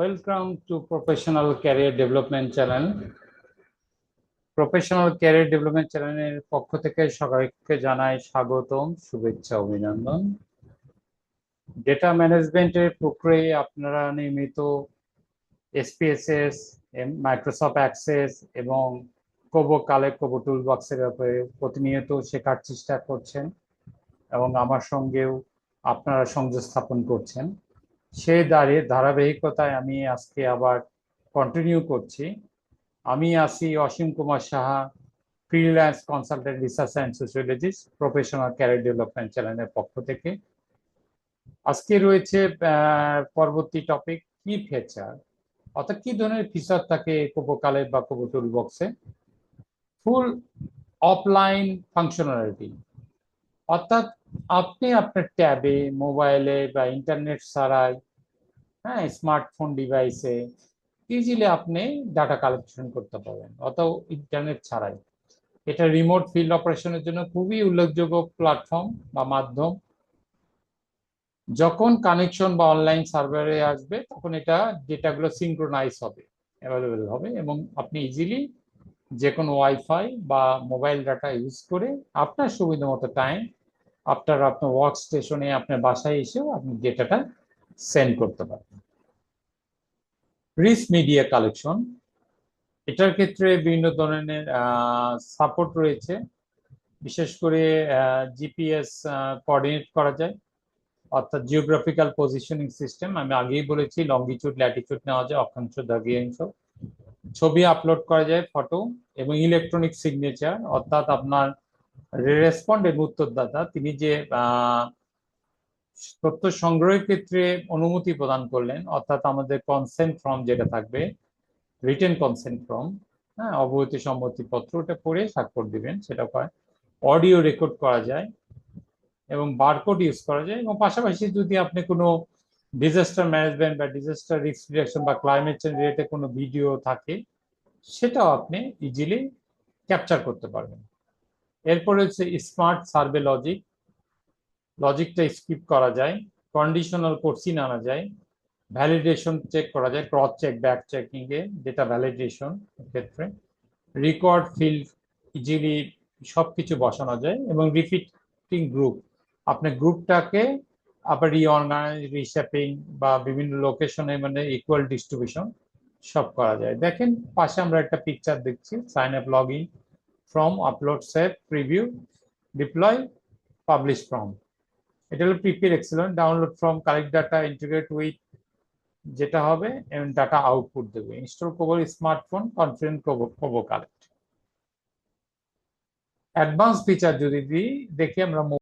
Welcome to Professional Career Development Channel. Professional career development চ্যানেলের পক্ষ থেকে সবাইকে জানাই স্বাগতম, শুভেচ্ছা, অভিনন্দন। ডেটা ম্যানেজমেন্টের প্রক্রিয়ায় আপনারা নিয়মিত এসপিএসএস, মাইক্রোসফট অ্যাক্সেস এবং কোবো কালেক্ট, কোবো টুলবক্সের ব্যাপারে প্রতিনিয়ত শেখার চেষ্টা করছেন এবং আমার সঙ্গেও আপনারা সংযোগ স্থাপন করছেন। সেই ধারাবাহিকতায় আমি আজকে আবার কন্টিনিউ করছি। আমি আছি Ashim Kumar Saha, freelance consultant, research and sociologist, professional career development চ্যানেলের পক্ষ থেকে। আজকে রয়েছে পরবর্তী টপিক, কি ফিচার, অর্থাৎ কি ধরনের ফিচার থাকে কোবো কালেক্ট বা কোবো টুলবক্সে। ফুল অফলাইন ফাংশনালিটি, অর্থাৎ আপনি আপনার ট্যাবে, মোবাইলে বা ইন্টারনেট ছাড়াই, স্মার্টফোন ডিভাইসে ইজিলি আপনি ডাটা কালেকশন করতে পারবেন, অথবা ইন্টারনেট ছাড়াই। এটা রিমোট ফিল্ড অপারেশনের জন্য খুবই উল্লেখযোগ্য প্ল্যাটফর্ম বা মাধ্যম। যখন কানেকশন বা অনলাইন সার্ভারে আসবে তখন এটা ডেটাগুলো সিঙ্ক্রোনাইজ হবে, অ্যাভেলেবেল হবে এবং আপনি ইজিলি যে কোনো ওয়াইফাই বা মোবাইল ডাটা ইউজ করে আপনার সুবিধা মতো টাইম আপনার ওয়ার্ক স্টেশনে, আপনার বাসায় এসেও আপনি ডেটাটা সেন্ড করতে পারবেন। রিচ মিডিয়া কালেকশন, এটার ক্ষেত্রে বিভিন্ন ধরনের সাপোর্ট রয়েছে। বিশেষ করে জিপিএস কোঅর্ডিনেট করা যায়, অর্থাৎ জিওগ্রাফিক্যাল পজিশনিং সিস্টেম। আমি আগেই বলেছি লঙ্গিটিউড ল্যাটিটিউড নেওয়া যায়, অক্ষাংশ দ্রব্যাংশ। ছবি আপলোড করা যায়, ফটো এবং ইলেকট্রনিক সিগনেচার, অর্থাৎ আপনার রেসপন্ড এবং উত্তরদাতা তিনি যে তথ্য সংগ্রহের ক্ষেত্রে অনুমতি প্রদান করলেন, অর্থাৎ আমাদের কনসেন্ট ফর্ম যেটা থাকবে, রিটেন কনসেন্ট ফর্ম, অবহিত সম্মতিপত্র, ওটা পড়ে স্বাক্ষর দিবেন, সেটা হয়। অডিও রেকর্ড করা যায় এবং বারকোড ইউজ করা যায়, এবং পাশাপাশি যদি আপনি কোনো ডিজাস্টার ম্যানেজমেন্ট বা ডিজাস্টার রিস্ক রিডাকশন বা ক্লাইমেট চেঞ্জ রিলেটেড কোনো ভিডিও থাকে, সেটাও আপনি ইজিলি ক্যাপচার করতে পারবেন। এরপরে হচ্ছে স্মার্ট সার্ভে লজিক, লজিকটা স্কিপ করা যায়, কন্ডিশনাল কোর্সিন আনা যায়, ভ্যালিডেশন চেক করা যায়, ক্রস চেক, ব্যাক চেকিং এ ডেটা ভ্যালিডেশন ক্ষেত্রে, রেকর্ড ফিল্ড ইজিলি সবকিছু বসানো যায়, এবং রিপিটিং গ্রুপ, আপনার গ্রুপটাকে আবার রিঅর্গানাইজ, রিশেপিং বা বিভিন্ন লোকেশনে মানে ইকুয়াল ডিস্ট্রিবিউশন সব করা যায়। দেখেন পাশে আমরা একটা পিকচার দেখছি, sign up, log in, form, upload, save, preview, deploy, publish form. এটা হলো prepare excellent, download form, collect data, integrate with, যেটা হবে এবং ডাটা আউটপুট দেবে, install Kobo smartphone, confident Kobo collect. Advance feature যদি দেখি আমরা